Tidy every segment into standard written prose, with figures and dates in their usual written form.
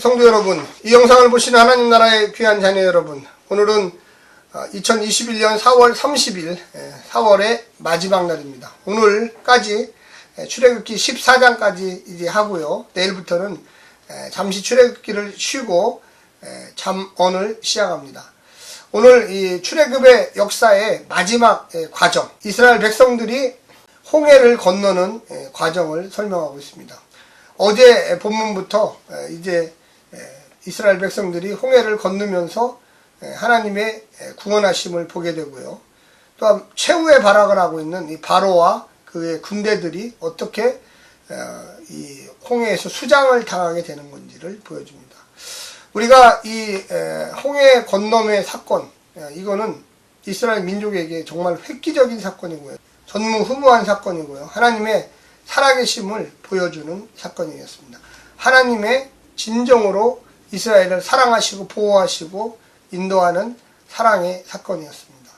성도 여러분, 이 영상을 보시는 하나님 나라의 귀한 자녀 여러분, 오늘은 2021년 4월 30일 4월의 마지막 날입니다. 오늘까지 출애굽기 14장까지 이제 하고요. 내일부터는 잠시 출애굽기를 쉬고 잠언을 시작합니다. 오늘 이 출애굽의 역사의 마지막 과정, 이스라엘 백성들이 홍해를 건너는 과정을 설명하고 있습니다. 어제 본문부터 이제 이스라엘 백성들이 홍해를 건너면서 하나님의 구원하심을 보게 되고요. 또한 최후의 발악을 하고 있는 이 바로와 그의 군대들이 어떻게 이 홍해에서 수장을 당하게 되는 건지를 보여줍니다. 우리가 이 홍해 건너의 사건, 이거는 이스라엘 민족에게 정말 획기적인 사건이고요. 전무후무한 사건이고요. 하나님의 살아계심을 보여주는 사건이었습니다. 하나님의 진정으로 이스라엘을 사랑하시고 보호하시고 인도하는 사랑의 사건이었습니다.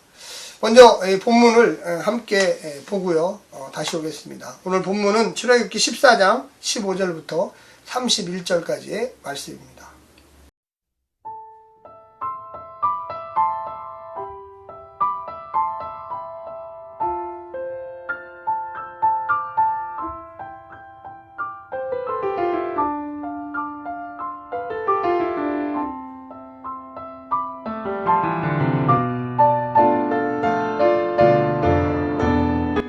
먼저 본문을 함께 보고요. 다시 오겠습니다. 오늘 본문은 출애굽기 14장 15절부터 31절까지의 말씀입니다.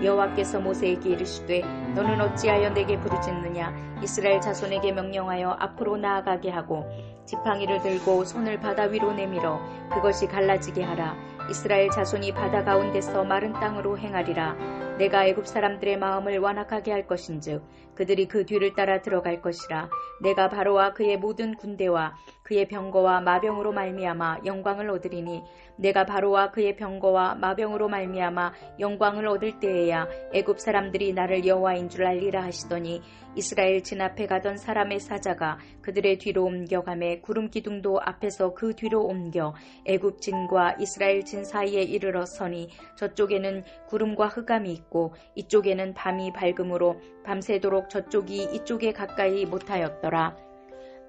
여호와께서 모세에게 이르시되 너는 어찌하여 내게 부르짖느냐. 이스라엘 자손에게 명령하여 앞으로 나아가게 하고 지팡이를 들고 손을 바다 위로 내밀어 그것이 갈라지게 하라. 이스라엘 자손이 바다 가운데서 마른 땅으로 행하리라. 내가 애굽 사람들의 마음을 완악하게 할 것인즉 그들이 그 뒤를 따라 들어갈 것이라. 내가 바로와 그의 모든 군대와 그의 병거와 마병으로 말미암아 영광을 얻으리니 내가 바로와 그의 병거와 마병으로 말미암아 영광을 얻을 때에야 애굽 사람들이 나를 여호와인 줄 알리라 하시더니 이스라엘 진 앞에 가던 사람의 사자가 그들의 뒤로 옮겨가매 구름 기둥도 앞에서 그 뒤로 옮겨 애굽 진과 이스라엘 진 사이에 이르러 서니 저쪽에는 구름과 흑암이 있고 이쪽에는 밤이 밝음으로 밤새도록 저쪽이 이쪽에 가까이 못하였더라.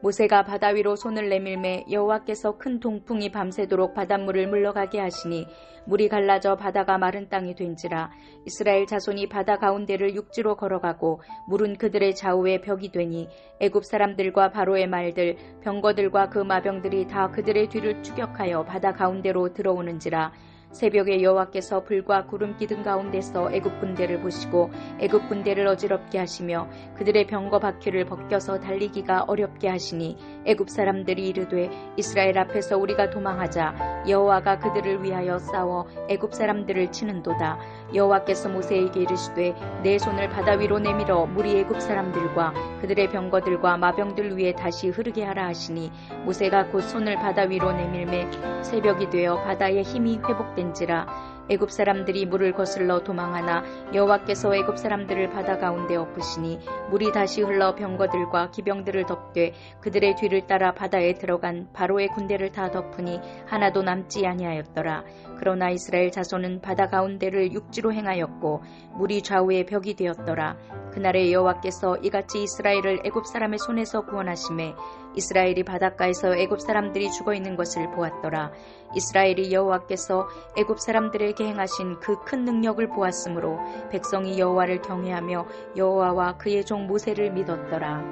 모세가 바다 위로 손을 내밀매 여호와께서 큰 동풍이 밤새도록 바닷물을 물러가게 하시니 물이 갈라져 바다가 마른 땅이 된지라. 이스라엘 자손이 바다 가운데를 육지로 걸어가고 물은 그들의 좌우에 벽이 되니 애굽 사람들과 바로의 말들 병거들과 그 마병들이 다 그들의 뒤를 추격하여 바다 가운데로 들어오는지라. 새벽에 여호와께서 불과 구름 기둥 가운데서 애굽 군대를 보시고 애굽 군대를 어지럽게 하시며 그들의 병거 바퀴를 벗겨서 달리기가 어렵게 하시니 애굽 사람들이 이르되 이스라엘 앞에서 우리가 도망하자. 여호와가 그들을 위하여 싸워 애굽 사람들을 치는도다. 여호와께서 모세에게 이르시되 내 손을 바다 위로 내밀어 물이 애굽 사람들과 그들의 병거들과 마병들 위에 다시 흐르게 하라 하시니 모세가 곧 손을 바다 위로 내밀매 새벽이 되어 바다의 힘이 회복된지라. 애굽 사람들이 물을 거슬러 도망하나 여호와께서 애굽 사람들을 바다 가운데 엎으시니 물이 다시 흘러 병거들과 기병들을 덮되 그들의 뒤를 따라 바다에 들어간 바로의 군대를 다 덮으니 하나도 남지 아니하였더라. 그러나 이스라엘 자손은 바다 가운데를 육지로 행하였고 물이 좌우에 벽이 되었더라. 그날에 여호와께서 이같이 이스라엘을 애굽 사람의 손에서 구원하시매 이스라엘이 바닷가에서 애굽 사람들이 죽어있는 것을 보았더라. 이스라엘이 여호와께서 애굽 사람들에게 행하신 그 큰 능력을 보았으므로 백성이 여호와를 경외하며 여호와와 그의 종 모세를 믿었더라.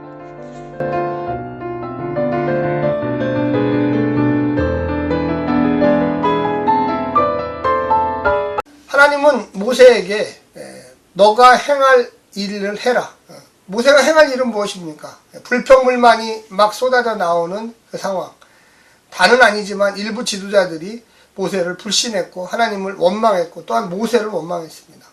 하나님은 모세에게 너가 행할 일을 해라. 모세가 행할 일은 무엇입니까? 불평불만이 막 쏟아져 나오는 그 상황. 다는 아니지만 일부 지도자들이 모세를 불신했고 하나님을 원망했고 또한 모세를 원망했습니다.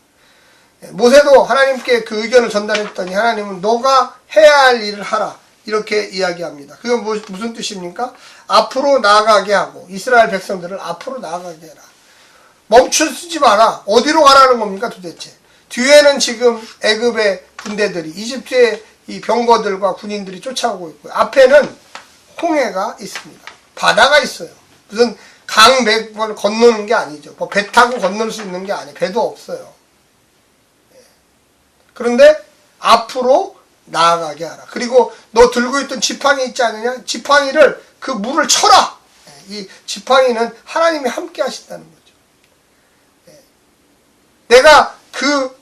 모세도 하나님께 그 의견을 전달했더니 하나님은 너가 해야 할 일을 하라 이렇게 이야기합니다. 그건 무슨 뜻입니까? 앞으로 나아가게 하고 이스라엘 백성들을 앞으로 나아가게 해라. 멈추지 마라. 어디로 가라는 겁니까 도대체? 뒤에는 지금 애굽의 군대들이 이집트의 이 병거들과 군인들이 쫓아오고 있고요. 앞에는 홍해가 있습니다. 바다가 있어요. 무슨 강맥을 건너는 게 아니죠. 뭐 배 타고 건널 수 있는 게 아니에요. 배도 없어요. 그런데 앞으로 나아가게 하라. 그리고 너 들고 있던 지팡이 있지 않느냐? 지팡이를 그 물을 쳐라. 이 지팡이는 하나님이 함께 하신다는 거죠. 내가 그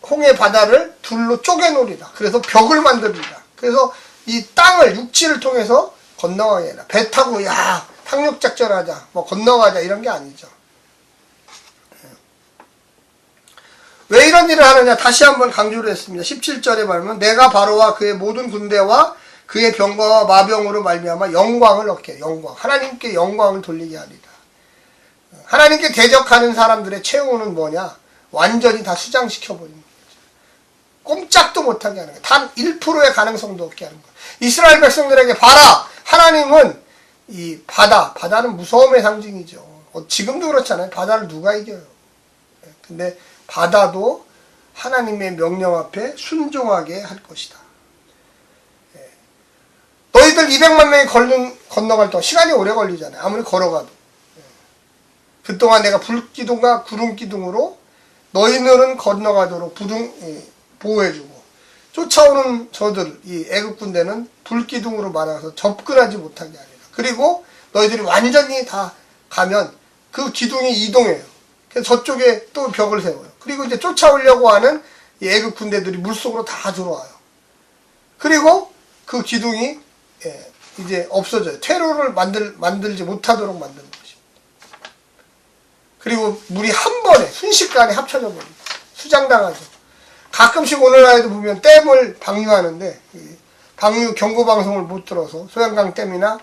홍해 바다를 둘로 쪼개놓으리라. 그래서 벽을 만들리라. 그래서 이 땅을 육지를 통해서 건너가게 해라. 배 타고 야 상륙작전하자 뭐 건너가자 이런 게 아니죠. 왜 이런 일을 하느냐 다시 한번 강조를 했습니다. 17절에 말하면 내가 바로와 그의 모든 군대와 그의 병거와 마병으로 말미암아 영광을 얻게 해. 영광. 하나님께 영광을 돌리게 하리라. 하나님께 대적하는 사람들의 최후는 뭐냐? 완전히 다 수장시켜버리는 거죠. 꼼짝도 못하게 하는 거예요. 단 1%의 가능성도 없게 하는 거예요. 이스라엘 백성들에게 봐라! 하나님은 이 바다는 무서움의 상징이죠. 지금도 그렇잖아요. 바다를 누가 이겨요? 근데 바다도 하나님의 명령 앞에 순종하게 할 것이다. 너희들 200만 명이 건너갈 동안 시간이 오래 걸리잖아요. 아무리 걸어가도. 그동안 내가 불기둥과 구름기둥으로 너희들은 건너가도록 보호해주고 쫓아오는 저들 이 애국 군대는 불기둥으로 막아서 접근하지 못하게 하리라. 그리고 너희들이 완전히 다 가면 그 기둥이 이동해요. 그래서 저쪽에 또 벽을 세워요. 그리고 이제 쫓아오려고 하는 이 애국 군대들이 물속으로 다 들어와요. 그리고 그 기둥이 이제 없어져요. 퇴로를 만들지 못하도록 만드는 것입니다. 그리고 물이 한 번에 순식간에 합쳐져 버립니다. 수장당하죠. 가끔씩 오늘날에도 보면 댐을 방류하는데 방류 경고 방송을 못 들어서 소양강 댐이나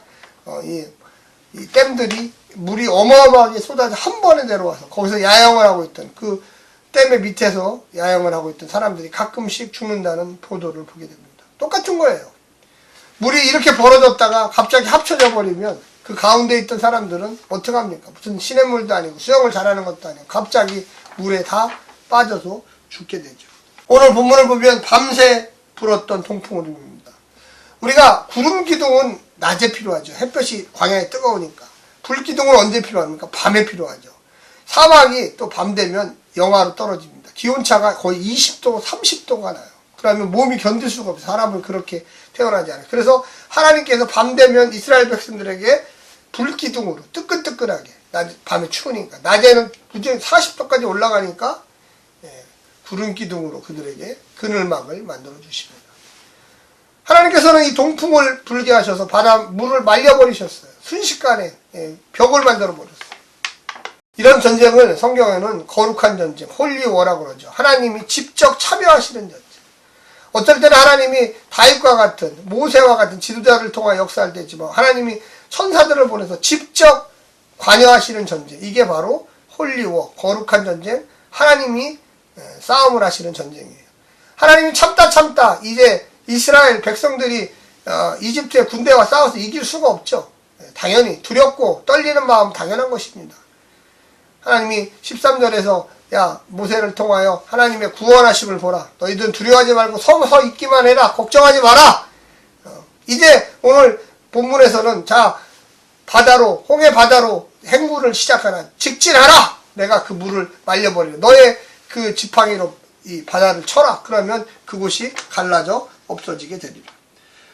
이 댐들이 물이 어마어마하게 쏟아져 한 번에 내려와서 거기서 야영을 하고 있던 그 댐의 밑에서 야영을 하고 있던 사람들이 가끔씩 죽는다는 보도를 보게 됩니다. 똑같은 거예요. 물이 이렇게 벌어졌다가 갑자기 합쳐져 버리면 그 가운데 있던 사람들은 어떡합니까? 무슨 시냇물도 아니고 수영을 잘하는 것도 아니고 갑자기 물에 다 빠져서 죽게 되죠. 오늘 본문을 보면 밤새 불었던 통풍우림입니다. 우리가 구름기둥은 낮에 필요하죠. 햇볕이 광야에 뜨거우니까. 불기둥은 언제 필요합니까? 밤에 필요하죠. 사막이 또 밤 되면 영하로 떨어집니다. 기온차가 거의 20도, 30도가 나요. 그러면 몸이 견딜 수가 없어요. 사람은 그렇게 태어나지 않아요. 그래서 하나님께서 밤 되면 이스라엘 백성들에게 불기둥으로 뜨끈뜨끈하게 밤에 추우니까 낮에는 40도까지 올라가니까 구름기둥으로 그들에게 그늘막을 만들어 주십니다. 하나님께서는 이 동풍을 불게 하셔서 바다 물을 말려버리셨어요. 순식간에 벽을 만들어 버렸어요. 이런 전쟁을 성경에는 거룩한 전쟁, 홀리워라고 그러죠. 하나님이 직접 참여하시는 전쟁. 어떨 때는 하나님이 다윗과 같은 모세와 같은 지도자를 통하여 역사할 때지만 하나님이 천사들을 보내서 직접 관여하시는 전쟁. 이게 바로 홀리워, 거룩한 전쟁, 하나님이 싸움을 하시는 전쟁이에요. 하나님이 참다 이제 이스라엘 백성들이 이집트의 군대와 싸워서 이길 수가 없죠. 당연히 두렵고 떨리는 마음 당연한 것입니다. 하나님이 13절에서 야 모세를 통하여 하나님의 구원하심을 보라. 너희들은 두려워하지 말고 서서 있기만 해라. 걱정하지 마라. 이제 오늘 본문에서는 자 바다로 홍해 바다로 행군을 시작하라. 직진하라. 내가 그 물을 말려버리라. 너의 그 지팡이로 이 바다를 쳐라. 그러면 그곳이 갈라져 없어지게 되리라.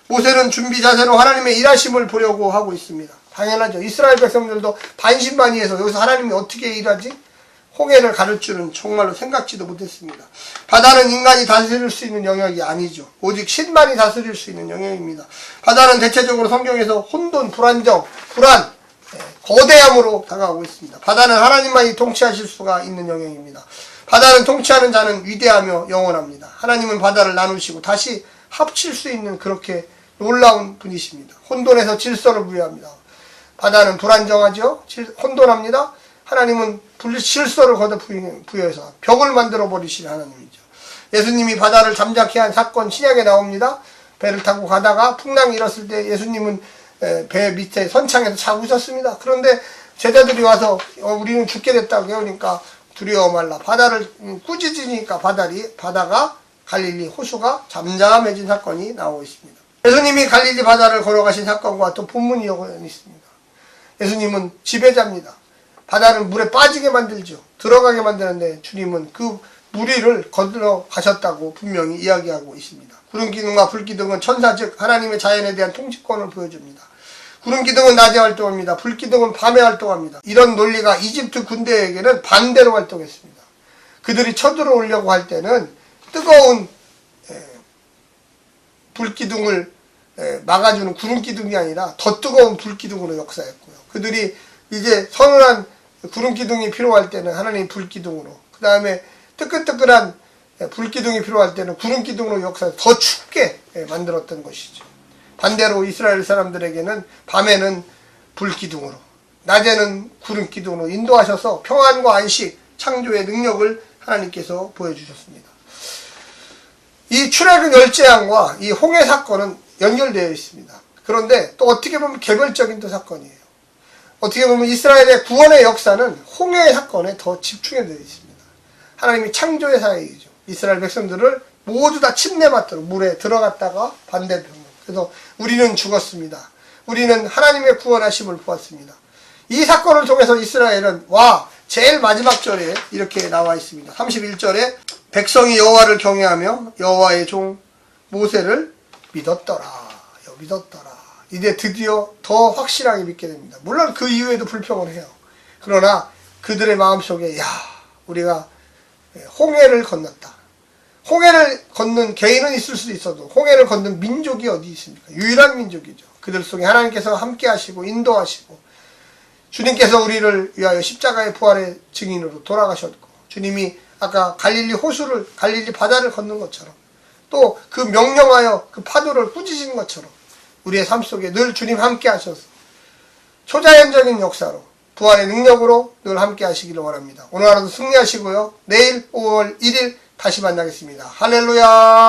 모세는 준비 자세로 하나님의 일하심을 보려고 하고 있습니다. 당연하죠. 이스라엘 백성들도 반신반의해서 여기서 하나님이 어떻게 일하지? 홍해를 가를 줄은 정말로 생각지도 못했습니다. 바다는 인간이 다스릴 수 있는 영역이 아니죠. 오직 신만이 다스릴 수 있는 영역입니다. 바다는 대체적으로 성경에서 혼돈, 불안정, 불안, 거대함으로 다가오고 있습니다. 바다는 하나님만이 통치하실 수가 있는 영역입니다. 바다는 통치하는 자는 위대하며 영원합니다. 하나님은 바다를 나누시고 다시 합칠 수 있는 그렇게 놀라운 분이십니다. 혼돈에서 질서를 부여합니다. 바다는 불안정하죠. 혼돈합니다. 하나님은 질서를 걷어 부여해서 벽을 만들어 버리시는 하나님이죠. 예수님이 바다를 잠잠케 한 사건 신약에 나옵니다. 배를 타고 가다가 풍랑이 일었을 때 예수님은 배 밑에 선창에서 자고 있었습니다. 그런데 제자들이 와서 우리는 죽게 됐다고 그러니까 두려워 말라. 바다를 꾸짖으니까 바다가 갈릴리 호수가 잠잠해진 사건이 나오고 있습니다. 예수님이 갈릴리 바다를 걸어가신 사건과 또 본문이 연관이 있습니다. 예수님은 지배자입니다. 바다를 물에 빠지게 만들죠. 들어가게 만드는데 주님은 그 무리를 건너 가셨다고 분명히 이야기하고 있습니다. 구름 기둥과 불 기둥은 천사 즉 하나님의 자연에 대한 통치권을 보여줍니다. 구름 기둥은 낮에 활동합니다. 불 기둥은 밤에 활동합니다. 이런 논리가 이집트 군대에게는 반대로 활동했습니다. 그들이 쳐들어오려고 할 때는 뜨거운 불 기둥을 막아주는 구름 기둥이 아니라 더 뜨거운 불 기둥으로 역사했고요. 그들이 이제 서늘한 구름 기둥이 필요할 때는 하나님 불 기둥으로, 그 다음에 뜨끈뜨끈한 불 기둥이 필요할 때는 구름 기둥으로 역사해서 더 춥게 만들었던 것이죠. 반대로 이스라엘 사람들에게는 밤에는 불 기둥으로, 낮에는 구름 기둥으로 인도하셔서 평안과 안식, 창조의 능력을 하나님께서 보여주셨습니다. 이 출애굽 열재앙과 이 홍해 사건은 연결되어 있습니다. 그런데 또 어떻게 보면 개별적인 또 사건이에요. 어떻게 보면 이스라엘의 구원의 역사는 홍해 사건에 더 집중되어 있습니다. 하나님이 창조의 사역이죠. 이스라엘 백성들을 모두 다 침례받도록 물에 들어갔다가 반대편으로. 그래서 우리는 죽었습니다. 우리는 하나님의 구원하심을 보았습니다. 이 사건을 통해서 이스라엘은 제일 마지막 절에 이렇게 나와 있습니다. 31절에 백성이 여호와를 경외하며 여호와의 종 모세를 믿었더라. 이제 드디어 더 확실하게 믿게 됩니다. 물론 그 이후에도 불평을 해요. 그러나 그들의 마음속에 우리가 홍해를 건넜다. 홍해를 걷는 개인은 있을 수도 있어도 홍해를 걷는 민족이 어디 있습니까? 유일한 민족이죠. 그들 속에 하나님께서 함께 하시고 인도하시고 주님께서 우리를 위하여 십자가의 부활의 증인으로 돌아가셨고 주님이 아까 갈릴리 바다를 걷는 것처럼 또 그 명령하여 그 파도를 꾸짖은 것처럼 우리의 삶 속에 늘 주님 함께 하셔서 초자연적인 역사로 부활의 능력으로 늘 함께 하시기를 원합니다. 오늘 하루도 승리하시고요. 내일 5월 1일 다시 만나겠습니다. 할렐루야.